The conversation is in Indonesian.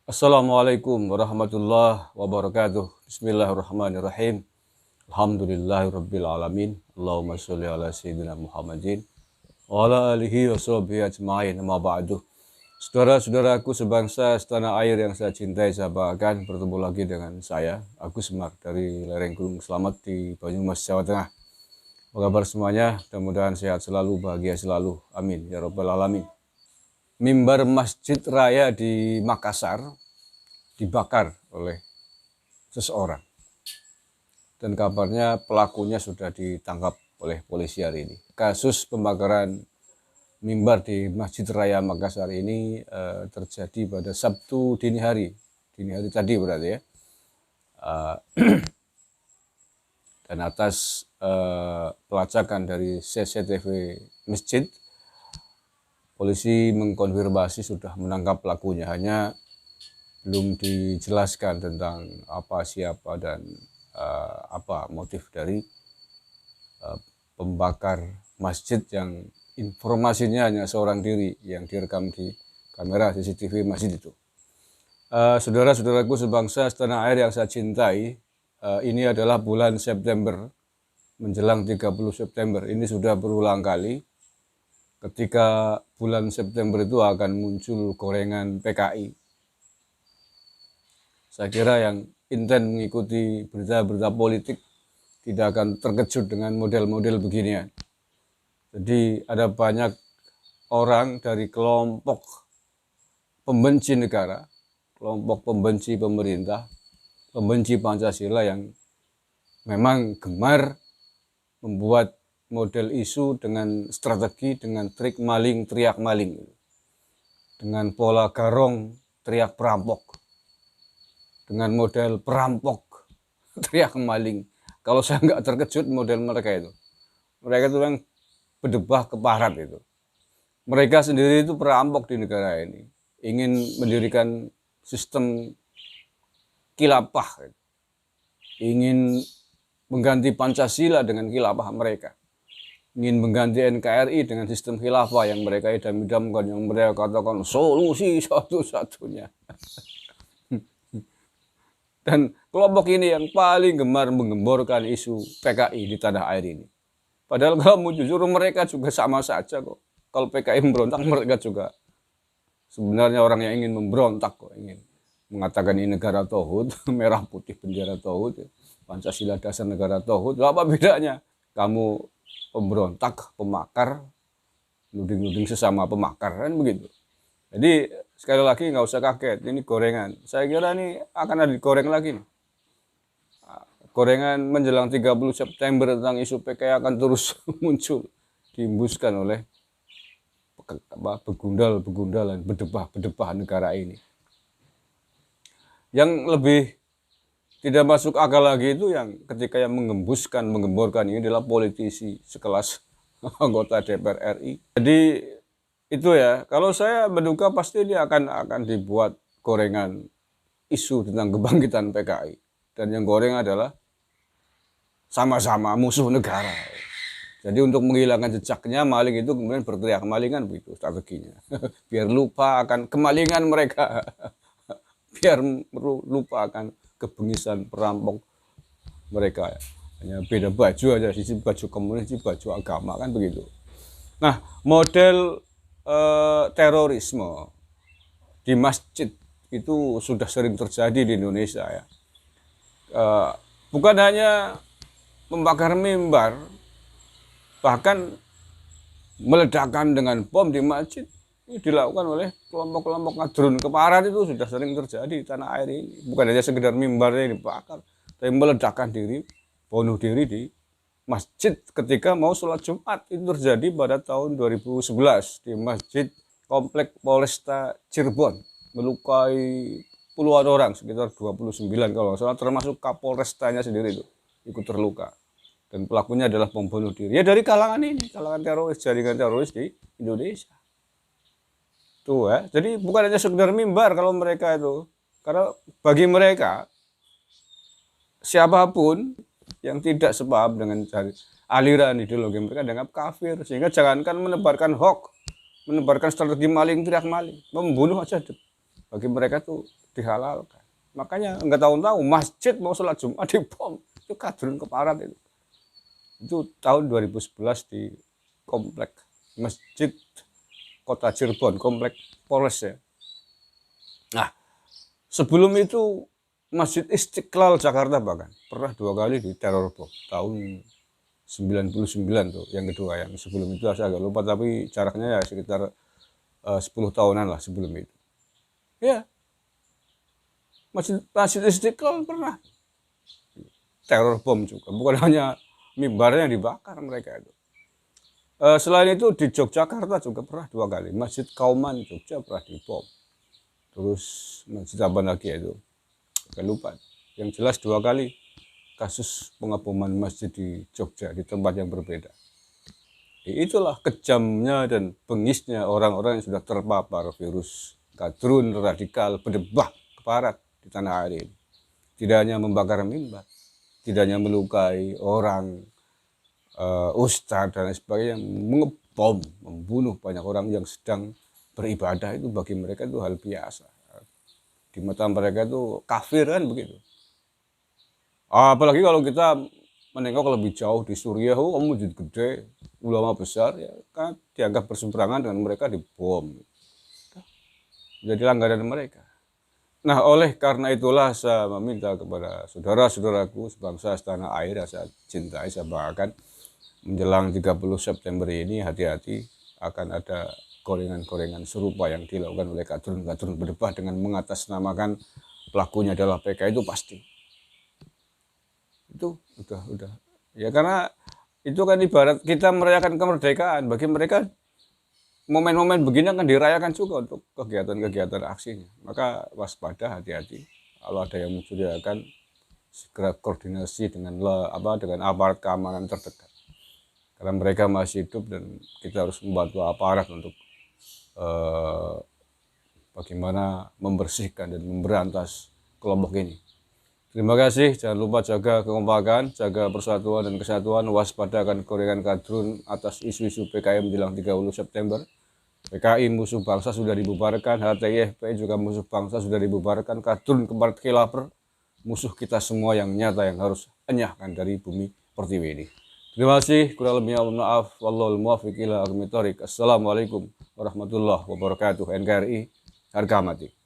Assalamualaikum warahmatullahi wabarakatuh. Bismillahirrahmanirrahim. Alhamdulillahirabbil alamin. Allahumma sholli ala sayyidina Muhammadin wa ala alihi wa sahbihi ajmain. Amma ba'du. Saudara-saudaraku sebangsa setanah air yang saya cintai, saya banggakan, bertemu lagi dengan saya Agus Semar dari lereng Gunung Selamat di Banyumas, Jawa Tengah. Apa kabar semuanya? Mudah-mudahan sehat selalu, bahagia selalu. Amin ya rabbal alamin. Mimbar Masjid Raya di Makassar dibakar oleh seseorang, dan kabarnya pelakunya sudah ditangkap oleh polisi hari ini. Kasus pembakaran mimbar di Masjid Raya Makassar ini terjadi pada Sabtu dini hari tadi berarti ya. Dan atas pelacakan dari CCTV masjid, polisi mengkonfirmasi sudah menangkap pelakunya, hanya belum dijelaskan tentang apa, siapa, dan apa motif dari pembakar masjid yang informasinya hanya seorang diri yang direkam di kamera CCTV masjid itu. Saudara-saudaraku sebangsa setanah air yang saya cintai, ini adalah bulan September, menjelang 30 September. Ini sudah berulang kali ketika bulan September itu akan muncul gorengan PKI. Saya kira yang intent mengikuti berita-berita politik tidak akan terkejut dengan model-model beginian. Jadi ada banyak orang dari kelompok pembenci negara, kelompok pembenci pemerintah, pembenci Pancasila yang memang gemar membuat model isu dengan strategi, dengan trik maling teriak maling, dengan pola garong teriak perampok, dengan model perampok teriak maling. Kalau saya nggak terkejut model mereka itu yang berdebah keparat itu. Mereka sendiri itu perampok di negara ini, ingin mendirikan sistem khilafah, ingin mengganti Pancasila dengan khilafah mereka, ingin mengganti NKRI dengan sistem khilafah yang mereka idam-idamkan, yang mereka katakan solusi satu-satunya. Dan kelompok ini yang paling gemar menggemborkan isu PKI di tanah air ini. Padahal kalau mau jujur, mereka juga sama saja kok. Kalau PKI memberontak, mereka juga sebenarnya orang yang ingin memberontak kok, ingin mengatakan ini negara tauhid, merah putih bendera tauhid, Pancasila dasar negara tauhid. Apa bedanya? Kamu pemberontak, pemakar, nuding-nuding sesama pemakar, kan begitu. Jadi sekali lagi nggak usah kaget, ini gorengan. Saya kira ini akan ada digoreng lagi nih. Gorengan menjelang 30 September tentang isu PKI akan terus muncul, dihembuskan oleh begundal-begundalan, bedebah-bedebah negara ini. Yang lebih tidak masuk akal lagi itu yang ketika yang menggemborkan ini adalah politisi sekelas anggota DPR RI. Jadi itu ya, kalau saya menduga pasti ini akan dibuat gorengan isu tentang kebangkitan PKI. Dan yang goreng adalah sama-sama musuh negara. Jadi untuk menghilangkan jejaknya, maling itu kemudian berteriak malingan, begitu strateginya. Biar lupa akan kemalingan mereka. Biar lupa akan kebengisan perampok mereka. Hanya beda baju aja, sisi baju komunis, sisi baju agama, kan begitu. Nah, model terorisme di masjid itu sudah sering terjadi di Indonesia ya. Bukan hanya membakar mimbar, bahkan meledakan dengan bom di masjid ini dilakukan oleh kelompok-kelompok ngadrun keparat. Itu sudah sering terjadi di tanah air ini. Bukan hanya sekedar mimbarnya yang dibakar, tapi meledakkan diri, bunuh diri di masjid ketika mau sholat Jumat. Itu terjadi pada tahun 2011 di Masjid Komplek Polresta Cirebon, melukai puluhan orang, sekitar 29 kalau nggak salah, termasuk Kapolrestanya sendiri itu ikut terluka. Dan pelakunya adalah pembunuh diri. Ya dari kalangan ini, kalangan teroris, jaringan teroris di Indonesia. Tuh ya, jadi bukan hanya sekedar mimbar kalau mereka itu. Karena bagi mereka, siapapun yang tidak sepaham dengan aliran ideologi mereka dianggap kafir. Sehingga jangankan menebarkan hoax, menebarkan strategi maling teriak maling, membunuh aja bagi mereka tuh dihalalkan. Makanya nggak tahu-tahu masjid mau sholat Jumat dibom, itu kadrun keparat itu. Itu tahun 2011 di komplek Masjid Kota Cirebon, komplek Polres ya. Nah, sebelum itu Masjid Istiqlal Jakarta bahkan pernah 2 kali di teror bom tahun 99 tuh yang kedua. Yang sebelum itu saya agak lupa, tapi jaraknya ya sekitar 10 tahunan lah sebelum itu. Ya, Masjid Istiqlal pernah teror bom juga, bukan hanya mimbarnya dibakar mereka itu. Selain itu di Yogyakarta juga pernah 2 kali, Masjid Kauman Jogja pernah dibom. Terus masjid apa lagi itu, agak lupa. Yang jelas 2 kali kasus pengeboman masjid di Jogja di tempat yang berbeda. Itulah kejamnya dan bengisnya orang-orang yang sudah terpapar virus kadrun radikal berdebah keparat di tanah air ini. Tidak hanya membakar mimbar, tidak hanya melukai orang, ustadz dan lain sebagainya, mengebom, membunuh banyak orang yang sedang beribadah. Itu bagi mereka itu hal biasa. Di mata mereka itu kafir kan begitu. Apalagi kalau kita menengok lebih jauh di Suriah, masjid gede, ulama besar, ya kan dianggap berseberangan dengan mereka, dibom. Jadi langganan mereka. Nah, oleh karena itulah saya meminta kepada saudara-saudaraku sebangsa setanah air yang saya cintai, saya banggakan, menjelang 30 September ini hati-hati, akan ada gorengan-gorengan serupa yang dilakukan oleh kadrun-kadrun berdebah dengan mengatasnamakan pelakunya adalah PK, itu pasti. Itu udah ya, karena itu kan ibarat kita merayakan kemerdekaan. Bagi mereka momen-momen begini akan dirayakan juga untuk kegiatan-kegiatan aksinya. Maka waspada, hati-hati. Kalau ada yang mencurigakan, segera koordinasi dengan aparat keamanan terdekat, karena mereka masih hidup dan kita harus membantu aparat untuk bagaimana membersihkan dan memberantas kelompok ini. Terima kasih, jangan lupa jaga kekompakan, jaga persatuan dan kesatuan, waspada akan gorengan kadrun atas isu-isu PKI menjelang 30 September. PKI musuh bangsa sudah dibubarkan, HTI FPI juga musuh bangsa sudah dibubarkan, kadrun keparat khilafer, musuh kita semua yang nyata yang harus enyahkan dari bumi pertiwi ini. Terima kasih, kurang lebihnya mohon maaf. Wallahul muwaffiq ila aqwamit thoriq. Assalamualaikum warahmatullahi wabarakatuh. NKRI harga mati.